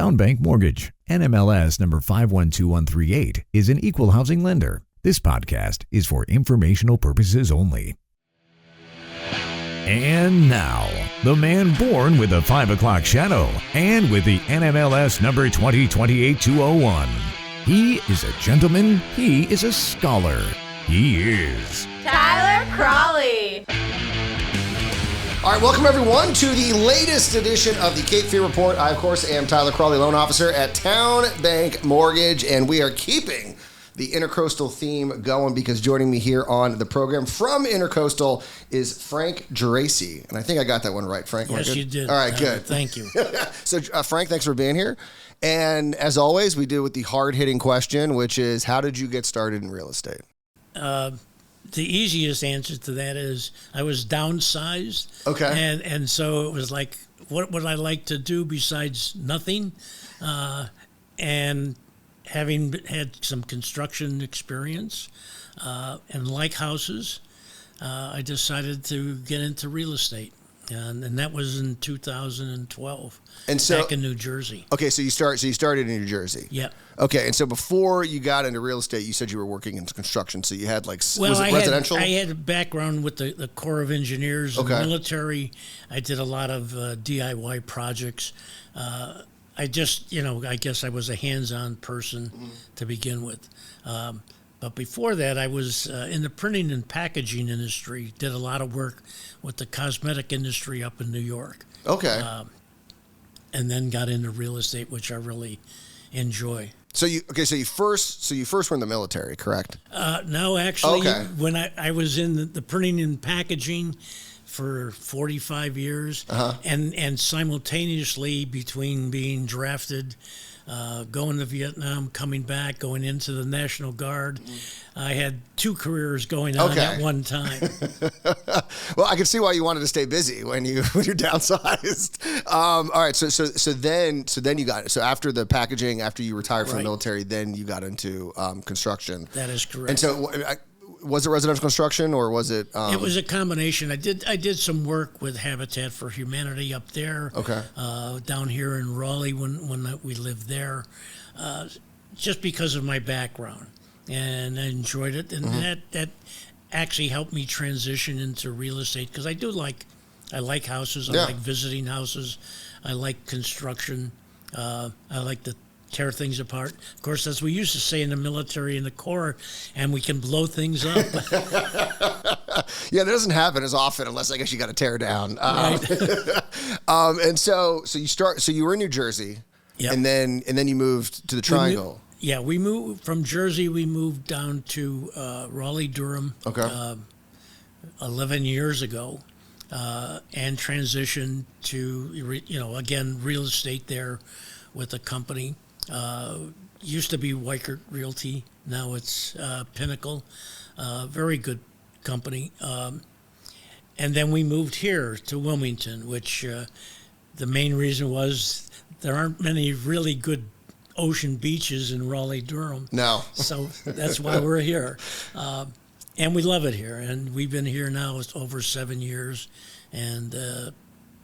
Town Bank Mortgage, NMLS number 512138, is an equal housing lender. This podcast is for informational purposes only. And now, the man born with a 5 o'clock shadow and with the NMLS number 2028-201. He is a gentleman. He is a scholar. He is Tyler Cralle. All right, welcome everyone to the latest edition of the Cape Fear Report. I, of course, am Tyler Cralle, loan officer at Town Bank Mortgage, and we are keeping the Intracoastal theme going because joining me here on the program from Intracoastal is Frank Geraci. And I think I got that one right, Frank. Yes, you did. All right, good. Thank you. So, Frank, thanks for being here. And as always, we do with the hard-hitting question, which is, how did you get started in real estate? The easiest answer to that is I was downsized. Okay. And so it was like, what would I like to do besides nothing? And having had some construction experience and like houses, I decided to get into real estate. And that was in 2012, and so, back in New Jersey. Okay, so you started in New Jersey. Yeah. Okay, and so before you got into real estate, you said you were working in construction. So you had was it residential? I had a baguard with the Corps of Engineers and military. I did a lot of DIY projects. I just, I guess I was a hands-on person to begin with. But before that, I was in the printing and packaging industry, did a lot of work with the cosmetic industry up in New York. Okay. And then got into real estate, which I really enjoy. So you first were in the military, correct? No, actually, okay. When I was in the printing and packaging for 45 years, and simultaneously between being drafted, going to Vietnam, coming back, going into the National Guard. I had two careers going on at one time. Well, I can see why you wanted to stay busy when you're downsized. All right, so then you got it. So after the packaging, after you retired from the military, then you got into construction. That is correct. And so. Was it residential construction or was it? It was a combination. I did some work with Habitat for Humanity up there. Okay. Down here in Raleigh when we lived there, just because of my background, and I enjoyed it, and that actually helped me transition into real estate because I like houses. I like visiting houses. I like construction. I like to tear things apart. Of course, as we used to say in the military and the Corps, and we can blow things up. Yeah, that doesn't happen as often unless I guess you got to tear down. Right. And so you were in New Jersey, and then you moved to the Triangle. We moved from Jersey. We moved down to Raleigh, Durham. Okay. 11 years ago, and transitioned to again real estate there with a company. Used to be Weichert Realty. Now it's Pinnacle. Very good company. And then we moved here to Wilmington, which the main reason was there aren't many really good ocean beaches in Raleigh, Durham. No. So that's why we're here. And we love it here. And we've been here now over 7 years and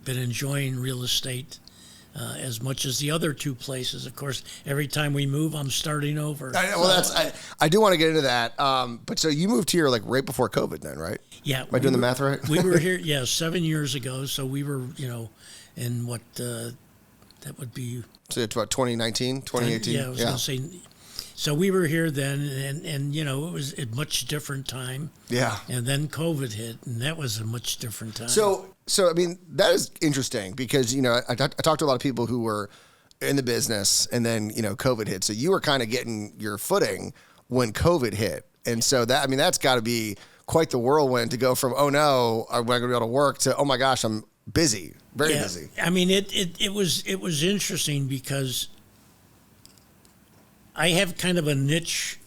been enjoying real estate as much as the other two places. Of course, every time we move, I'm starting over. I do want to get into that. But so you moved here like right before COVID then, right? Yeah. Am I doing the math right? We were here, 7 years ago. So we were, in what that would be. So it's about 2019, 2018? Yeah, I was going to say. So we were here then, and it was a much different time. Yeah. And then COVID hit, and that was a much different time. So I mean, that is interesting because, I talked to a lot of people who were in the business and then, COVID hit. So you were kind of getting your footing when COVID hit. And so that's got to be quite the whirlwind to go from, oh no, am I going to be able to work to, oh my gosh, I'm busy, very busy. I mean, it was interesting because I have kind of a niche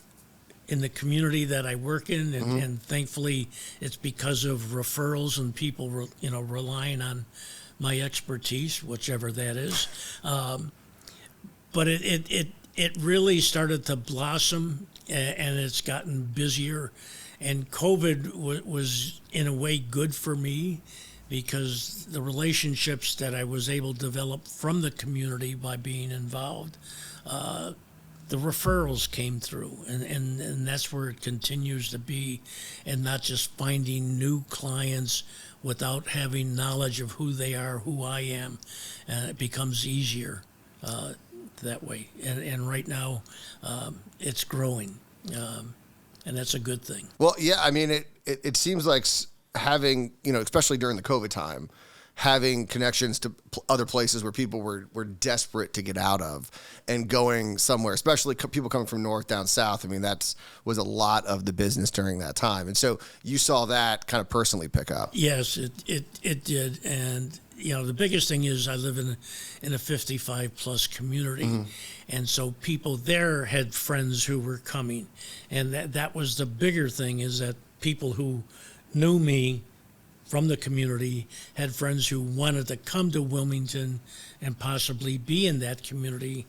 in the community that I work in, and thankfully it's because of referrals and people, relying on my expertise, whichever that is. But it really started to blossom, and it's gotten busier. And COVID was in a way good for me because the relationships that I was able to develop from the community by being involved, the referrals came through, and that's where it continues to be, and not just finding new clients without having knowledge of who they are, who I am, and it becomes easier that way. And right now, it's growing, and that's a good thing. Well, yeah, I mean, it seems like having, especially during the COVID time, having connections to other places where people were desperate to get out of and going somewhere, especially people coming from north down south. I mean, was a lot of the business during that time. And so you saw that kind of personally pick up. Yes, it did. And, the biggest thing is I live in a 55 plus community. Mm-hmm. And so people there had friends who were coming. And that was the bigger thing, is that people who knew me from the community had friends who wanted to come to Wilmington and possibly be in that community.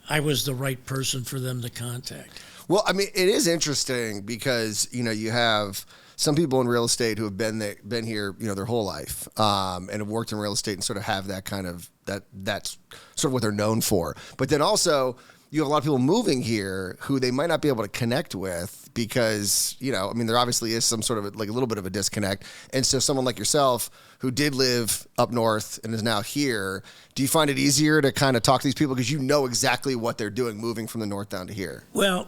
I was the right person for them to contact. Well, I mean, it is interesting because, you have some people in real estate who have been here, their whole life, and have worked in real estate and sort of have that kind of, that's sort of what they're known for. But then also you have a lot of people moving here who they might not be able to connect with because, there obviously is some sort of like a little bit of a disconnect. And so someone like yourself who did live up north and is now here, do you find it easier to kind of talk to these people because you know exactly what they're doing moving from the north down to here? Well,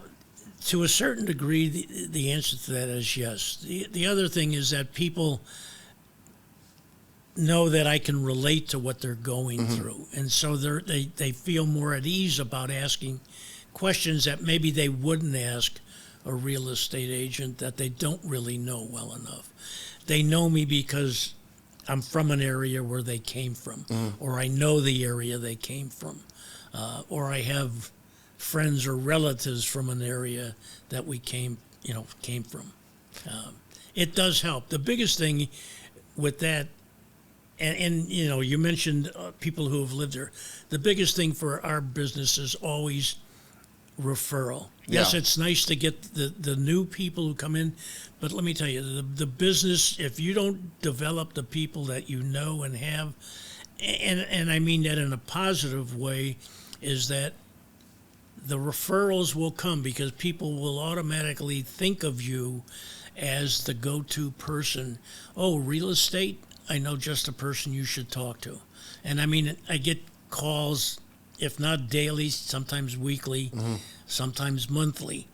to a certain degree, the answer to that is yes. The other thing is that people know that I can relate to what they're going mm-hmm. through. And so they feel more at ease about asking questions that maybe they wouldn't ask a real estate agent that they don't really know well enough. They know me because I'm from an area where they came from, mm-hmm. or I know the area they came from, or I have friends or relatives from an area that we came from. It does help. The biggest thing with that, and you mentioned people who have lived there. The biggest thing for our business is always referral. Yes, yeah. It's nice to get the new people who come in, but let me tell you, the business, if you don't develop the people that you know and have, and I mean that in a positive way, is that the referrals will come because people will automatically think of you as the go-to person. Oh, real estate? I know just a person you should talk to. And I mean, I get calls, if not daily, sometimes weekly, mm-hmm. sometimes monthly,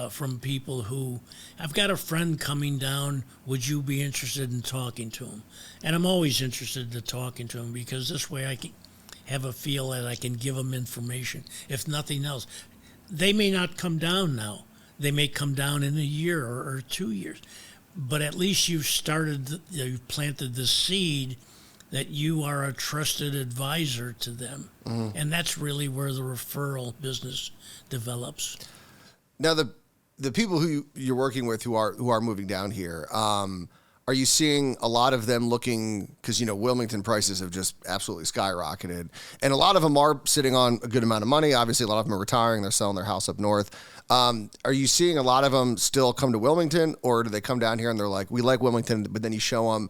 from people who, I've got a friend coming down, would you be interested in talking to him? And I'm always interested in talking to him because this way I can have a feel that I can give them information, if nothing else. They may not come down now. They may come down in a year or 2 years. But at least you've planted the seed that you are a trusted advisor to them. Mm-hmm. And that's really where the referral business develops. Now, the people who you're working with who are moving down here, are you seeing a lot of them looking, because, Wilmington prices have just absolutely skyrocketed, and a lot of them are sitting on a good amount of money. Obviously, a lot of them are retiring. They're selling their house up north. Are you seeing a lot of them still come to Wilmington, or do they come down here and they're like, we like Wilmington, but then you show them,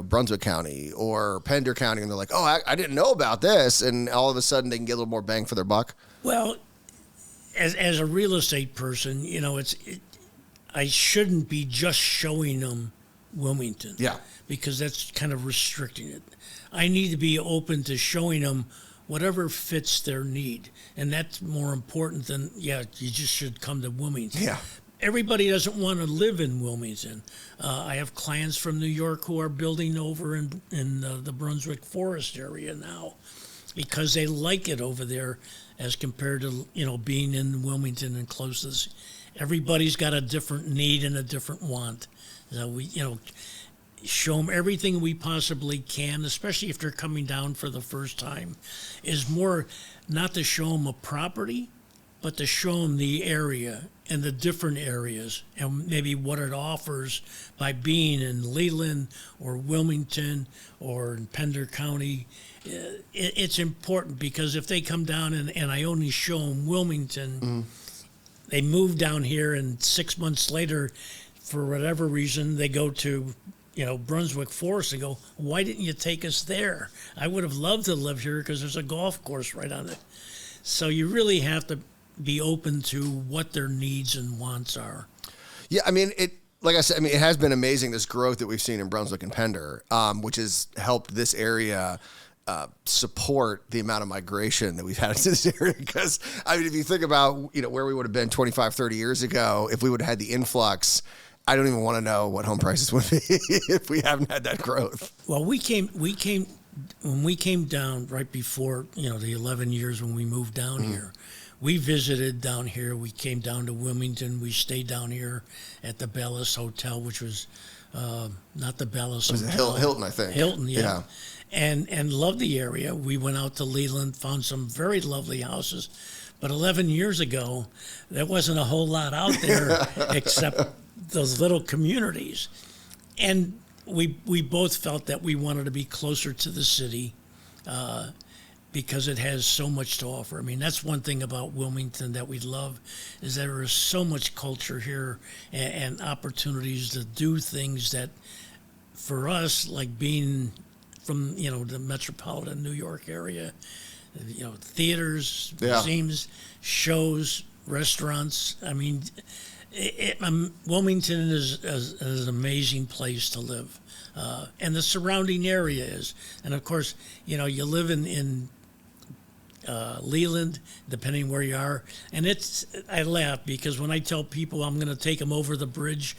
Brunswick County or Pender County, and they're like, oh, I didn't know about this, and all of a sudden they can get a little more bang for their buck? Well, as a real estate person, I shouldn't be just showing them Wilmington. Yeah. Because that's kind of restricting it. I need to be open to showing them whatever fits their need. And that's more important than, you just should come to Wilmington. Yeah. Everybody doesn't want to live in Wilmington. I have clients from New York who are building over in the Brunswick Forest area now because they like it over there as compared to, being in Wilmington and close to this. Everybody's got a different need and a different want. So we, show them everything we possibly can, especially if they're coming down for the first time, is more not to show them a property, but to show them the area and the different areas and maybe what it offers by being in Leland or Wilmington or in Pender County. It's important because if they come down and I only show them Wilmington, mm-hmm. they move down here and 6 months later, for whatever reason, they go to Brunswick Forest and go, why didn't you take us there? I would have loved to live here because there's a golf course right on it. So you really have to be open to what their needs and wants are. Yeah, I mean, like I said, it has been amazing, this growth that we've seen in Brunswick and Pender, which has helped this area support the amount of migration that we've had into this area. Because, if you think about, where we would have been 25, 30 years ago, if we would have had the influx, I don't even want to know what home prices would be if we haven't had that growth. Well, when we came down right before, the 11 years when we moved down here, we visited down here. We came down to Wilmington. We stayed down here at the Bellis Hotel, which was not the Bellis Hotel. Hilton, I think. Hilton, yeah. And loved the area. We went out to Leland, found some very lovely houses. But 11 years ago, there wasn't a whole lot out there except those little communities. And we both felt that we wanted to be closer to the city because it has so much to offer. That's one thing about Wilmington that we love, is that there is so much culture here and opportunities to do things that, for us, like being from, the metropolitan New York area, theaters, museums, shows, restaurants. Wilmington is an amazing place to live, and the surrounding area is. And of course, you live in Leland, depending where you are. And I laugh because when I tell people I'm going to take them over the bridge,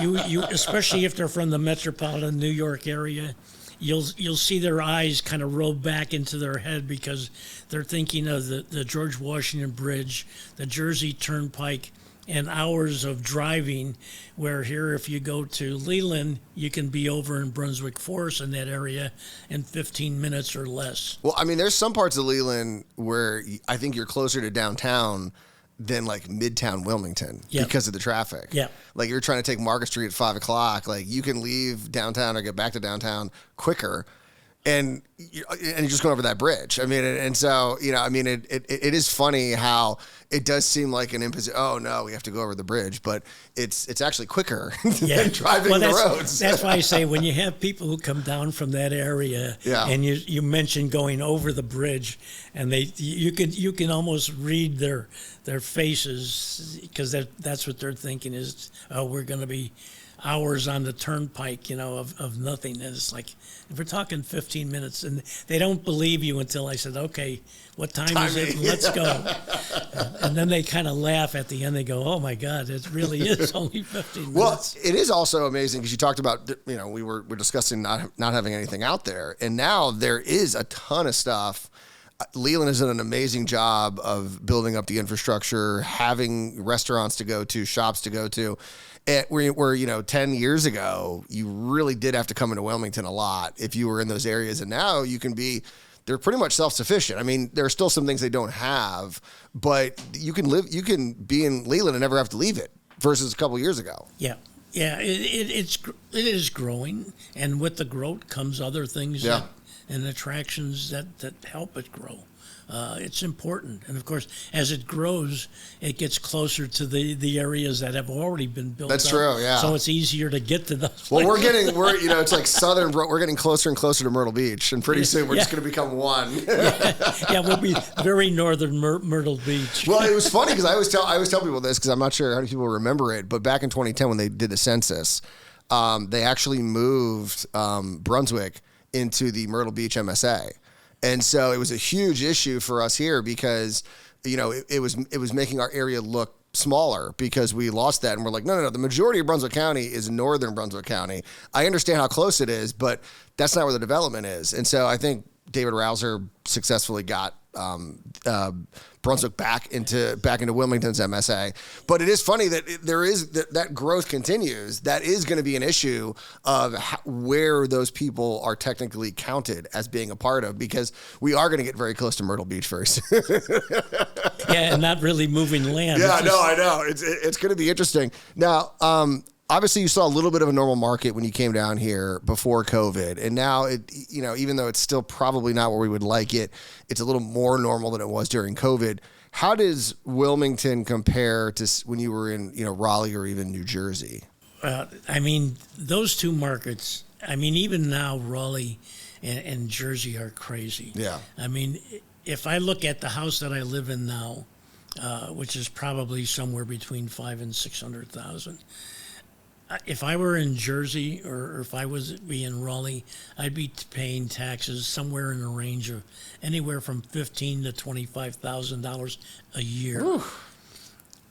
you especially if they're from the metropolitan New York area, you'll see their eyes kind of roll back into their head because they're thinking of the George Washington Bridge, the Jersey Turnpike, and hours of driving, where here, if you go to Leland, you can be over in Brunswick Forest in that area in 15 minutes or less. Well, there's some parts of Leland where I think you're closer to downtown than like Midtown Wilmington because of the traffic. Yeah. Like you're trying to take Market Street at 5 o'clock. Like you can leave downtown or get back to downtown quicker. And you're just going over that bridge. And so, it is funny how it does seem like an imposition. Oh no, we have to go over the bridge, but it's actually quicker than driving the roads. That's why I say when you have people who come down from that area, and you mention going over the bridge, and you can almost read their faces, because that's what they're thinking is, oh, we're going to be hours on the turnpike, of nothing. And it's like, if we're talking 15 minutes, and they don't believe you until I said, okay, what time is it? Let's go. And then they kind of laugh at the end. They go, oh my God, it really is only 15 minutes. Well, it is also amazing because you talked about, we're discussing not having anything out there. And now there is a ton of stuff. Leland has done an amazing job of building up the infrastructure, having restaurants to go to, shops to go to. Where 10 years ago, you really did have to come into Wilmington a lot if you were in those areas. And now they're pretty much self-sufficient. There are still some things they don't have, but you can be in Leland and never have to leave it versus a couple years ago. Yeah. Yeah, it is growing, and with the growth comes other things and attractions that help it grow. It's important. And of course, as it grows, it gets closer to the areas that have already been built That's up. true, yeah. So it's easier to get to those. Well, it's like southern, we're getting closer and closer to Myrtle Beach, and pretty soon we're just going to become one. We'll be very northern Myrtle Beach. Well, it was funny because I always tell people this because I'm not sure how many people remember it, but back in 2010 when they did the census, they actually moved Brunswick into the Myrtle Beach MSA. And so it was a huge issue for us here because, it was making our area look smaller because we lost that. And we're like, no, the majority of Brunswick County is northern Brunswick County. I understand how close it is, but that's not where the development is. And so I think David Rouser successfully got Brunswick back into Wilmington's MSA. But it is funny that that growth continues. That is going to be an issue of where those people are technically counted as being a part of, because we are going to get very close to Myrtle Beach very soon. And not really moving land. Yeah, I know. It's going to be interesting. Now, obviously, you saw a little bit of a normal market when you came down here before COVID, and now even though it's still probably not where we would like it, it's a little more normal than it was during COVID. How does Wilmington compare to when you were in Raleigh or even New Jersey? I mean, those two markets, I mean, even now, Raleigh and Jersey are crazy. Yeah. I mean, if I look at the house that I live in now, which is probably somewhere between 500,000 and 600,000. If I were in Jersey or if I was in Raleigh, I'd be paying taxes somewhere in the range of anywhere from $15,000 to $25,000 a year. Oof.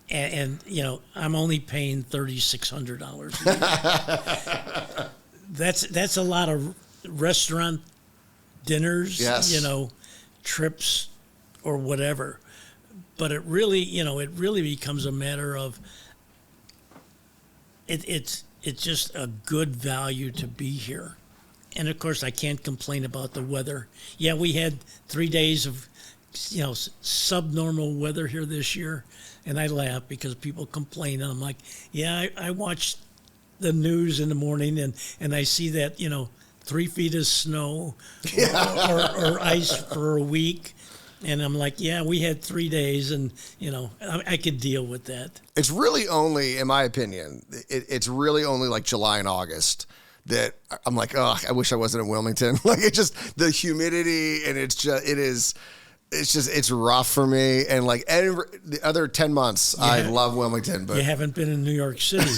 And you know, I'm only paying $3,600 a year. That's a lot of restaurant dinners, Yes. you know, trips or whatever. But it really, you know, it really becomes a matter of it's just a good value to be here. And of course, I can't complain about the weather. Yeah, we had 3 days of, you know, subnormal weather here this year, and I laugh because people complain, and I'm like, yeah, I watch the news in the morning, and I see that, you know, 3 feet of snow or ice for a week. And I'm like, yeah, we had 3 days, and, you know, I could deal with that. It's really only, in my opinion, it's really only like July and August that I'm like, oh, I wish I wasn't in Wilmington. Like, it's just the humidity, and it's rough for me. And like the other 10 months, I love Wilmington. But you haven't been in New York City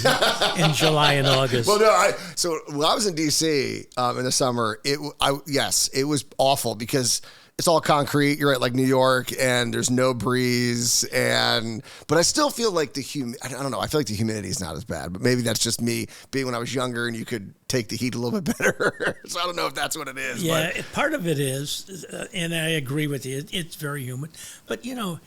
in July and August. Well, no. So when I was in D.C. In the summer, it was awful because it's all concrete. You're at like New York, and there's no breeze. But I still feel like I don't know. I feel like the humidity is not as bad. But maybe that's just me being when I was younger, and you could take the heat a little bit better. So I don't know if that's what it is. Yeah, part of it is, and I agree with you. It's very humid. But you know,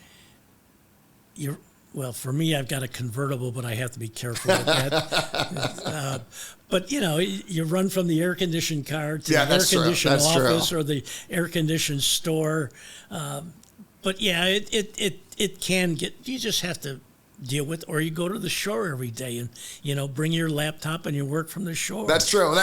well, for me, I've got a convertible, but I have to be careful with that. But, you know, you run from the air-conditioned car to the air-conditioned office or the air-conditioned store. But, yeah, it can get – you just have to deal with, or you go to the shore every day and, you know, bring your laptop and you work from the shore. That's true.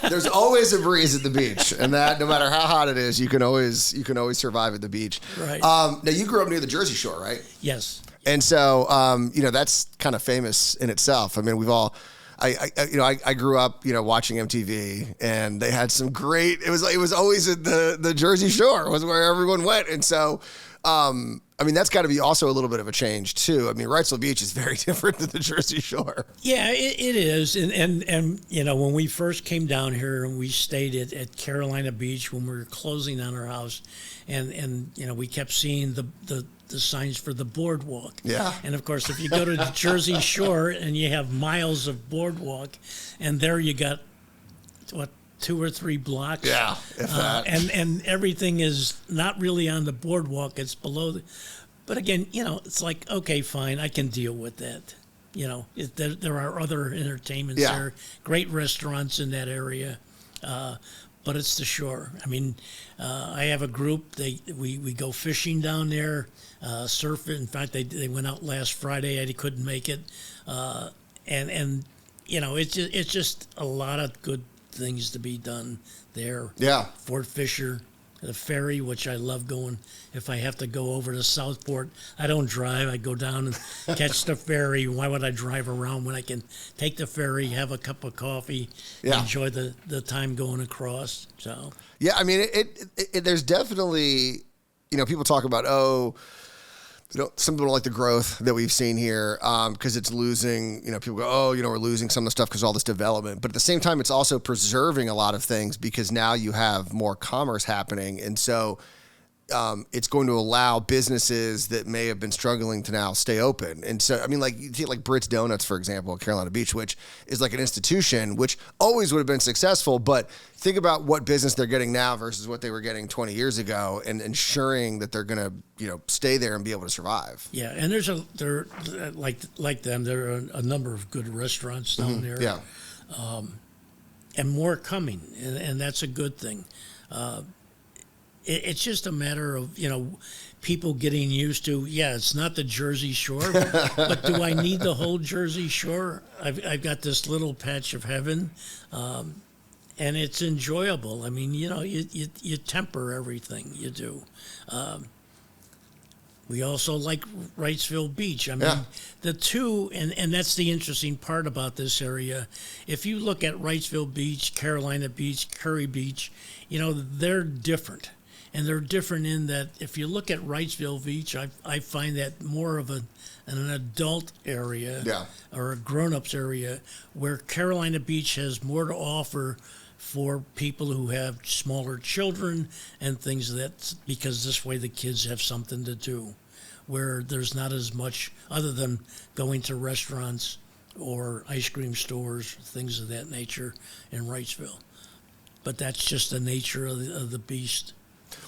There's always a breeze at the beach, and that no matter how hot it is, you can always survive at the beach. Right. Now, you grew up near the Jersey Shore, right? Yes. And so, you know, that's kind of famous in itself. I mean, we've all, I grew up, you know, watching MTV, and they had some great, it was always at the Jersey Shore was where everyone went. And so, I mean, that's got to be also a little bit of a change too. I mean, Wrightsville Beach is very different than the Jersey Shore. Yeah, it is. And you know, when we first came down here and we stayed at Carolina Beach when we were closing on our house, and you know, we kept seeing the signs for the boardwalk. Yeah. And of course, if you go to the Jersey Shore and you have miles of boardwalk, and there you got, 2 or 3 blocks. Yeah, if that. And everything is not really on the boardwalk; it's below. But again, you know, it's like, okay, fine, I can deal with that. You know, there are other entertainments there, great restaurants in that area, but it's the shore. I mean, I have a group. We go fishing down there, surf it. In fact, they went out last Friday. I couldn't make it, and you know, it's just a lot of good things to be done there. Yeah. Fort Fisher, the ferry, which I love going. If I have to go over to Southport, I don't drive. I go down and catch the ferry. Why would I drive around when I can take the ferry, have a cup of coffee, enjoy the time going across? So yeah, I mean, it there's definitely, you know, people talk about, you know, some people don't like the growth that we've seen here because it's losing, you know, people go, you know, we're losing some of the stuff because of all this development. But at the same time, it's also preserving a lot of things because now you have more commerce happening. And so it's going to allow businesses that may have been struggling to now stay open. And so, I mean, like, you take like Britt's Donuts, for example, at Carolina Beach, which is like an institution, which always would have been successful. But think about what business they're getting now versus what they were getting 20 years ago, and ensuring that they're going to, you know, stay there and be able to survive. Yeah, and there like them, there are a number of good restaurants down there. Yeah. And more coming, and that's a good thing. It's just a matter of, you know, people getting used to, it's not the Jersey Shore, but do I need the whole Jersey Shore? I've got this little patch of heaven, and it's enjoyable. I mean, you know, you temper everything you do. We also like Wrightsville Beach. I mean, the two, and that's the interesting part about this area. If you look at Wrightsville Beach, Carolina Beach, Curry Beach, they're different. And they're different in that if you look at Wrightsville Beach, I find that more of an adult area or a grown-ups area, where Carolina Beach has more to offer for people who have smaller children and things because this way the kids have something to do, where there's not as much other than going to restaurants or ice cream stores, things of that nature in Wrightsville. But that's just the nature of the beast.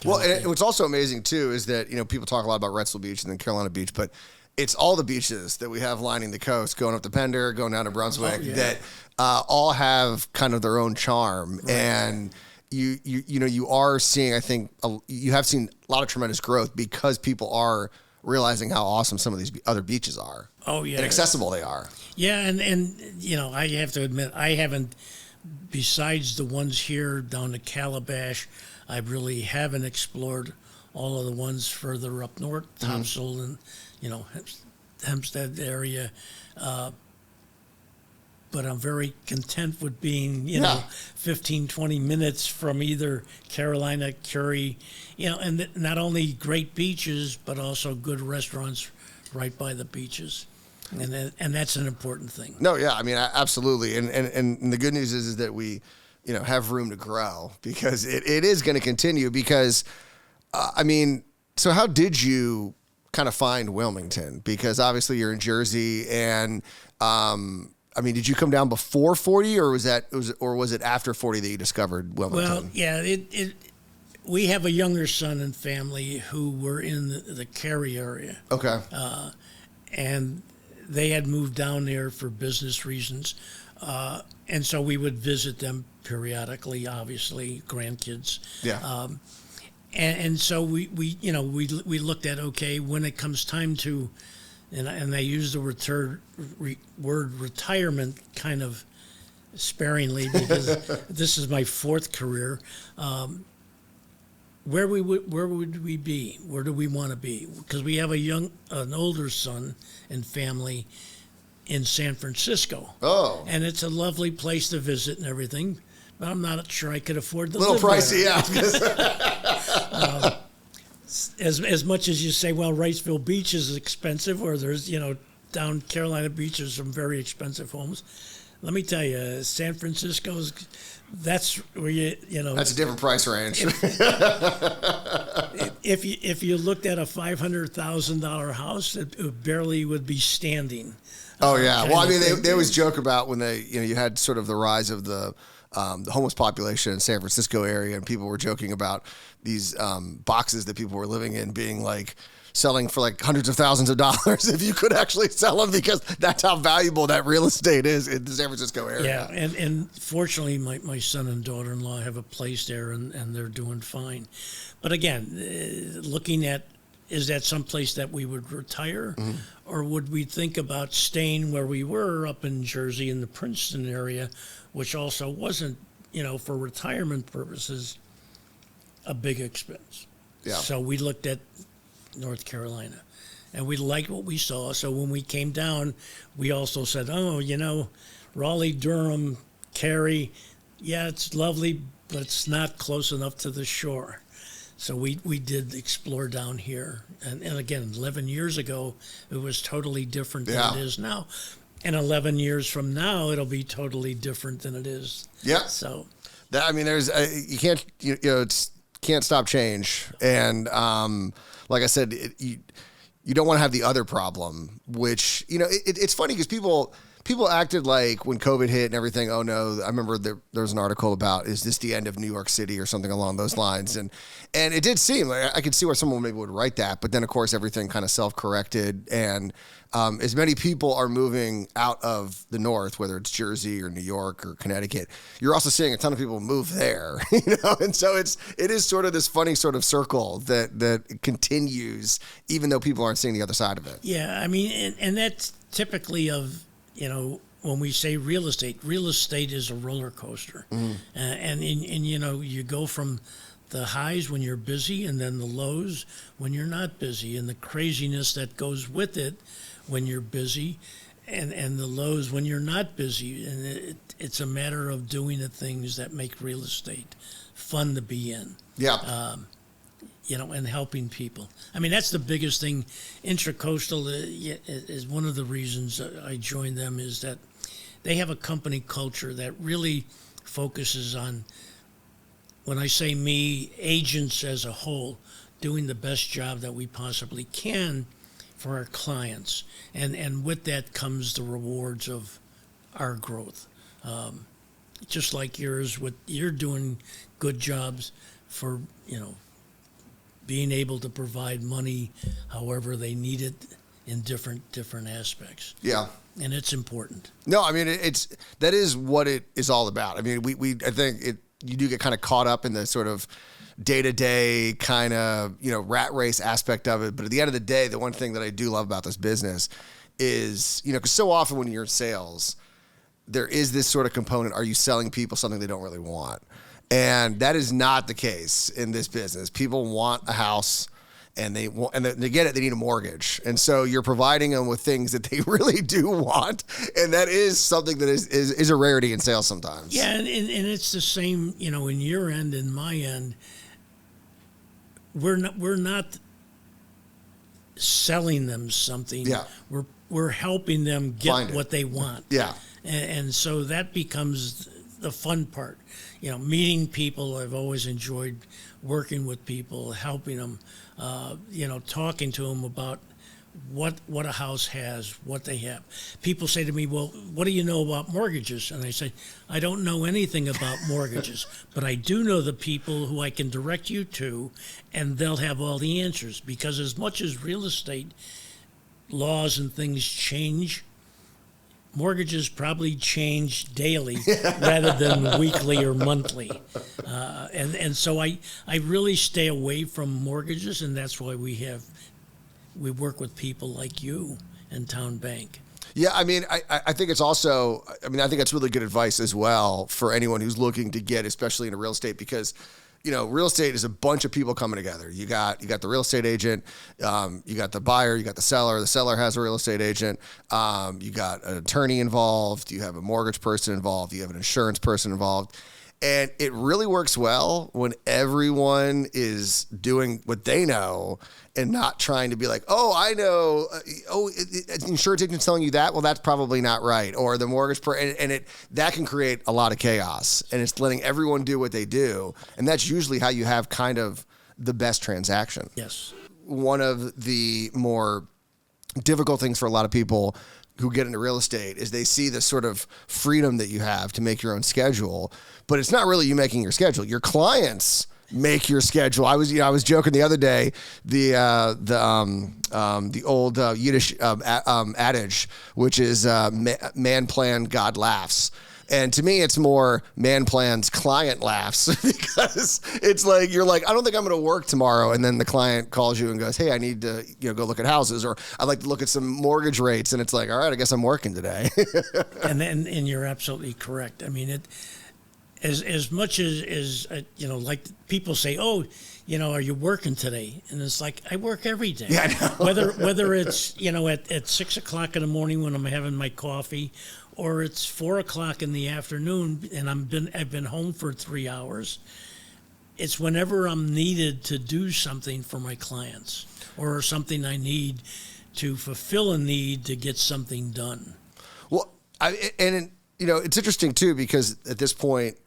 Well, and what's also amazing too is that people talk a lot about Wrightsville Beach and then Carolina Beach, but it's all the beaches that we have lining the coast, going up to Pender, going down to Brunswick, that all have kind of their own charm. Right. And you are seeing, I think, you have seen a lot of tremendous growth because people are realizing how awesome some of these other beaches are. Oh yeah, and accessible they are. Yeah, and I have to admit, I haven't, besides the ones here down to Calabash, I really haven't explored all of the ones further up north, Topsail and Hempstead area. But I'm very content with being, 15, 20 minutes from either Carolina, Curry, and not only great beaches, but also good restaurants right by the beaches. And that's an important thing. No, yeah, I mean, absolutely. And the good news is that we, have room to grow, because it is going to continue because, so how did you kind of find Wilmington? Because obviously you're in Jersey, and did you come down before 40, or was it after 40 that you discovered Wilmington? Well, yeah, we have a younger son and family who were in the Cary area. Okay. And they had moved down there for business reasons. And so we would visit them periodically, obviously, grandkids. Yeah. And so we looked at, okay, when it comes time to, and I use the word retirement kind of sparingly because this is my fourth career. Where would we be? Where do we want to be? Because we have an older son and family in San Francisco. Oh. And it's a lovely place to visit and everything, but I'm not sure I could afford to live there. A little pricey, yeah. As much as you say, well, Wrightsville Beach is expensive, or there's, down Carolina Beach, there's some very expensive homes. Let me tell you, San Francisco's, that's where that's a different price range. If you looked at a $500,000 house, it barely would be standing. Oh yeah. Well, they always joke about when you had sort of the rise of the homeless population in San Francisco area, and people were joking about these boxes that people were living in being like selling for like hundreds of thousands of dollars if you could actually sell them, because that's how valuable that real estate is in the San Francisco area. Yeah, and fortunately, my son and daughter-in-law have a place there, and they're doing fine. But again, looking at, is that someplace that we would retire, or would we think about staying where we were up in Jersey in the Princeton area, which also wasn't, for retirement purposes, a big expense. Yeah. So we looked at North Carolina, and we liked what we saw. So when we came down, we also said, Raleigh, Durham, Cary, yeah, it's lovely, but it's not close enough to the shore. So we did explore down here. And again, 11 years ago, it was totally different than it is now. And 11 years from now, it'll be totally different than it is. Yeah. So there's you can't can't stop change, and like I said, you don't want to have the other problem, which it's funny because people acted like when COVID hit and everything, oh no, I remember there was an article about, is this the end of New York City or something along those lines, and it did seem like I could see where someone maybe would write that, but then of course everything kind of self-corrected, and as many people are moving out of the north, whether it's Jersey or New York or Connecticut, you're also seeing a ton of people move there, and so it is sort of this funny sort of circle that continues even though people aren't seeing the other side of it. Yeah, I mean, and that's typically of, when we say real estate is a roller coaster. And you go from the highs when you're busy, and then the lows when you're not busy, and the craziness that goes with it when you're busy, and the lows when you're not busy. And it's a matter of doing the things that make real estate fun to be in. Yeah. And helping people. I mean, that's the biggest thing. Intracoastal is one of the reasons I joined them, is that they have a company culture that really focuses on, when I say me, agents as a whole, doing the best job that we possibly can for our clients. And with that comes the rewards of our growth. Just like yours, you're doing good jobs for, being able to provide money however they need it in different aspects. Yeah. And it's important. No, I mean, that is what it is all about. I mean, I think you do get kind of caught up in the sort of day-to-day kind of, rat race aspect of it. But at the end of the day, the one thing that I do love about this business is, because so often when you're in sales, there is this sort of component, are you selling people something they don't really want? And that is not the case in this business. People want a house, and they get it. They need a mortgage, and so you're providing them with things that they really do want, and that is something that is a rarity in sales sometimes. Yeah, and it's the same, in your end and my end. We're not selling them something. Yeah. We're helping them get Find it. what they want. Yeah. And so that becomes the fun part. Meeting people. I've always enjoyed working with people, helping them, talking to them about what a house has, what they have. People say to me, well, what do you know about mortgages? And I say, I don't know anything about mortgages, but I do know the people who I can direct you to, and they'll have all the answers. Because as much as real estate laws and things change, mortgages probably change daily rather than weekly or monthly. And so I really stay away from mortgages, and that's why we work with people like you and Town Bank. Yeah, I mean, I think it's also, I think that's really good advice as well for anyone who's looking to get, especially into real estate, because real estate is a bunch of people coming together. You got the real estate agent, you got the buyer, you got the seller. The seller has a real estate agent. You got an attorney involved. You have a mortgage person involved. You have an insurance person involved. And it really works well when everyone is doing what they know and not trying to be like, oh, I know, the insurance agent's telling you that. Well, that's probably not right. Or the mortgage that can create a lot of chaos. And it's letting everyone do what they do. And that's usually how you have kind of the best transaction. Yes. One of the more difficult things for a lot of people who get into real estate is they see the sort of freedom that you have to make your own schedule, but it's not really you making your schedule. Your clients make your schedule. I was joking the other day, the old Yiddish adage, which is man plan, God laughs. And to me, it's more man plans, client laughs, because it's like, you're like, I don't think I'm going to work tomorrow. And then the client calls you and goes, hey, I need to go look at houses, or I'd like to look at some mortgage rates. And it's like, all right, I guess I'm working today. and you're absolutely correct. I mean, as much as like people say, oh, are you working today? And it's like, I work every day. Yeah, I know. Whether it's, at 6 o'clock in the morning when I'm having my coffee, or it's 4 o'clock in the afternoon and I've been home for 3 hours. It's whenever I'm needed to do something for my clients, or something I need to fulfill a need to get something done. Well, it's interesting too, because at this point,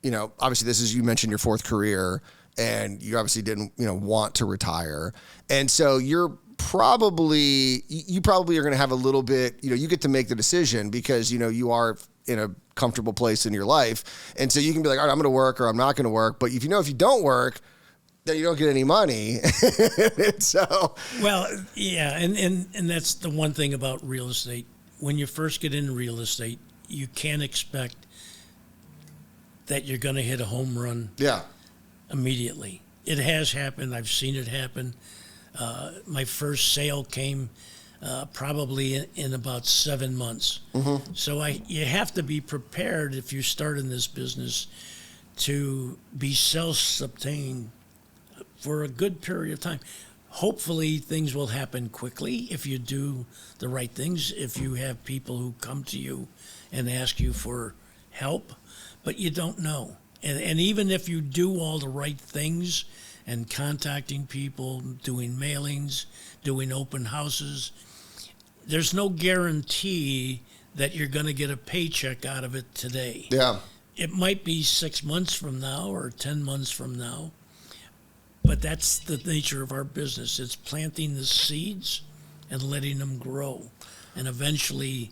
obviously this is, you mentioned your fourth career, and you obviously didn't, want to retire. And so you probably are going to have a little bit, you get to make the decision, because, you are in a comfortable place in your life. And so you can be like, all right, I'm going to work, or I'm not going to work. But if you don't work, then you don't get any money. So, well, yeah. And that's the one thing about real estate. When you first get into real estate, you can't expect that you're going to hit a home run. Yeah. Immediately. It has happened. I've seen it happen. My first sale came probably in about 7 months. Mm-hmm. So you have to be prepared, if you start in this business, to be self-sustained for a good period of time. Hopefully things will happen quickly if you do the right things, if you have people who come to you and ask you for help, but you don't know. And even if you do all the right things and contacting people, doing mailings, doing open houses, there's no guarantee that you're going to get a paycheck out of it today. Yeah. It might be 6 months from now or 10 months from now, but that's the nature of our business. It's planting the seeds and letting them grow, and eventually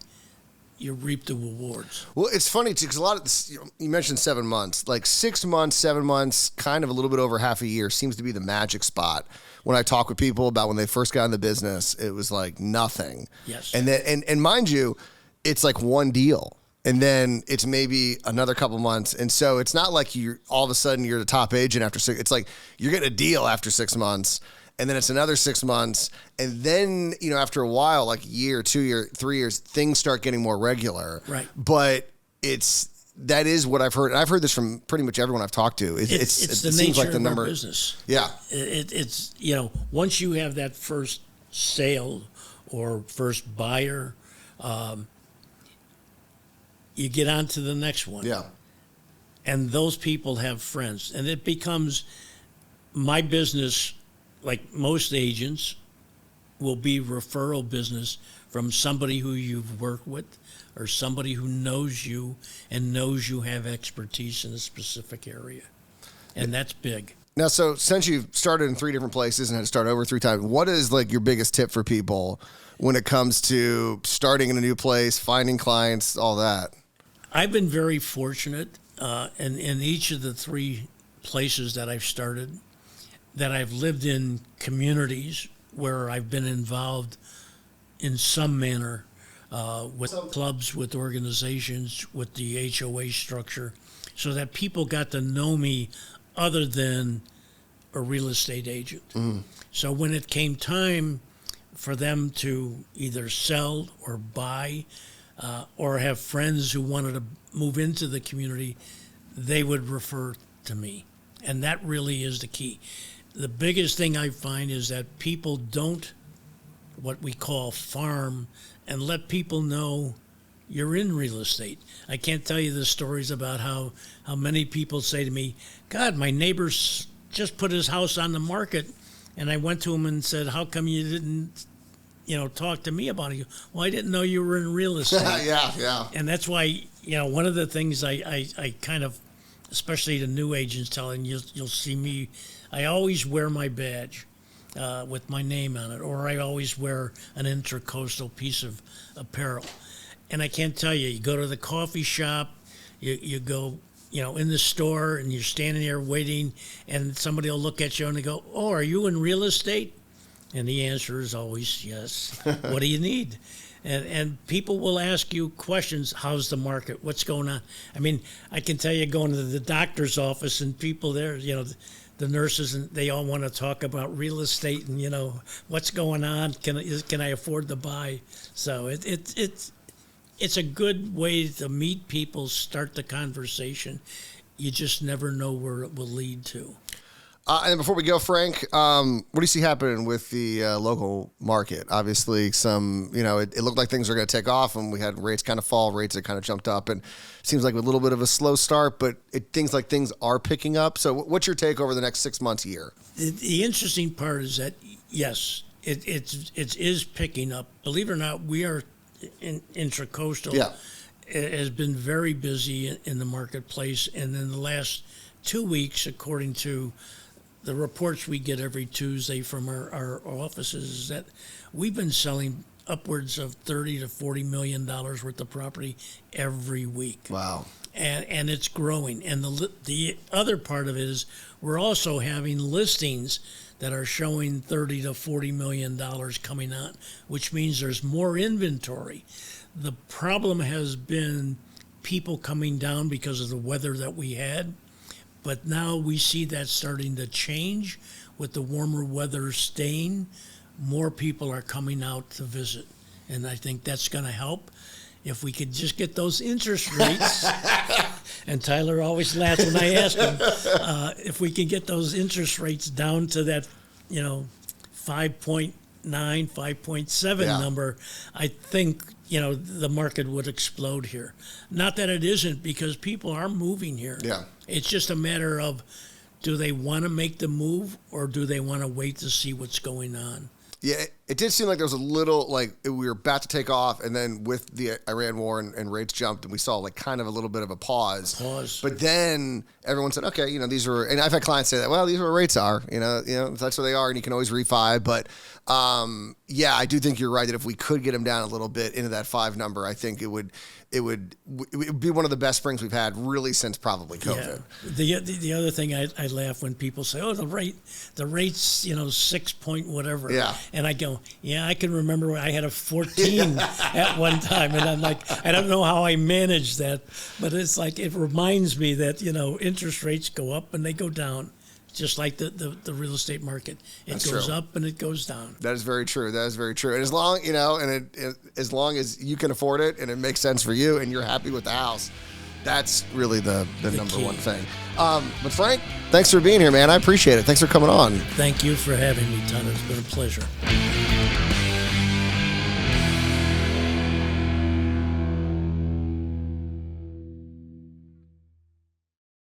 you reap the rewards. Well, it's funny too, because a lot of this, you mentioned 7 months, like 6 months, 7 months, kind of a little bit over half a year seems to be the magic spot. When I talk with people about when they first got in the business, it was like nothing. Yes. And then, and mind you, it's like one deal, and then it's maybe another couple months, and so it's not like you're all of a sudden you're the top agent after 6. It's like you're getting a deal after 6 months. And then it's another 6 months. And then, after a while, like a year, 2 years, 3 years, things start getting more regular. Right. But that is what I've heard. And I've heard this from pretty much everyone I've talked to. It's the seems nature like the of number, our business. Yeah. It's once you have that first sale or first buyer, you get on to the next one. Yeah. And those people have friends. And it becomes my business. Like most agents, will be referral business from somebody who you've worked with or somebody who knows you and knows you have expertise in a specific area. And that's big. Now, so since you've started in 3 different places and had to start over 3 times, what is like your biggest tip for people when it comes to starting in a new place, finding clients, all that? I've been very fortunate in each of the 3 places that I've started, that I've lived in communities where I've been involved in some manner with clubs, with organizations, with the HOA structure, so that people got to know me other than a real estate agent. Mm. So when it came time for them to either sell or buy or have friends who wanted to move into the community, they would refer to me. And that really is the key. The biggest thing I find is that people don't, what we call farm, and let people know you're in real estate. I can't tell you the stories about how many people say to me, God, my neighbor just put his house on the market, and I went to him and said, how come you didn't, talk to me about it? Well, I didn't know you were in real estate. Yeah. And that's why, one of the things I kind of, especially the new agents telling you'll see me, I always wear my badge with my name on it, or I always wear an Intracoastal piece of apparel. And I can't tell you, you go to the coffee shop, you go, in the store, and you're standing there waiting, and somebody will look at you and they go, oh, are you in real estate? And the answer is always yes. What do you need? And people will ask you questions. How's the market? What's going on? I mean, I can tell you, going to the doctor's office and people there, the nurses, and they all want to talk about real estate and, what's going on. Can I afford to buy? So it's a good way to meet people, start the conversation. You just never know where it will lead to. And before we go, Frank, what do you see happening with the local market? Obviously, it looked like things were going to take off, and we had rates kind of fall. Rates had kind of jumped up, and it seems like a little bit of a slow start, but things are picking up. So what's your take over the next 6 months, year? The interesting part is that, yes, it is picking up. Believe it or not, we are in Intracoastal. Yeah. It has been very busy in the marketplace, and in the last 2 weeks, according to the reports we get every Tuesday from our offices, is that we've been selling upwards of $30 to $40 million worth of property every week. Wow. And it's growing. And the other part of it is we're also having listings that are showing $30 to $40 million coming on, which means there's more inventory. The problem has been people coming down because of the weather that we had. But now we see that starting to change with the warmer weather staying. More people are coming out to visit. And I think that's going to help. If we could just get those interest rates And Tyler always laughs when I ask him if we can get those interest rates down to that, 5.9, 5.7 number. I think, the market would explode here. Not that it isn't, because people are moving here. Yeah. It's just a matter of, do they want to make the move, or do they want to wait to see what's going on? Yeah, it did seem like there was a little, like, we were about to take off, and then with the Iran war and rates jumped, and we saw, like, kind of a little bit of a pause. But then everyone said, okay, these are, and I've had clients say that, well, these are what rates are, that's what they are, and you can always refi. But, yeah, I do think you're right that if we could get them down a little bit into that 5 number, I think it would be one of the best springs we've had really since probably COVID. Yeah. The other thing, I laugh when people say, oh, the rate's 6 point whatever. Yeah. And I go, yeah, I can remember I had a 14 at one time, and I'm like, I don't know how I managed that, but it's like, it reminds me that interest rates go up and they go down. Just like the real estate market, it goes up and it goes down. That is very true. That is very true. And as long as long as you can afford it and it makes sense for you and you're happy with the house, that's really the number key. one thing. But Frank, thanks for being here, man. I appreciate it. Thanks for coming on. Thank you for having me, Tyler. It's been a pleasure.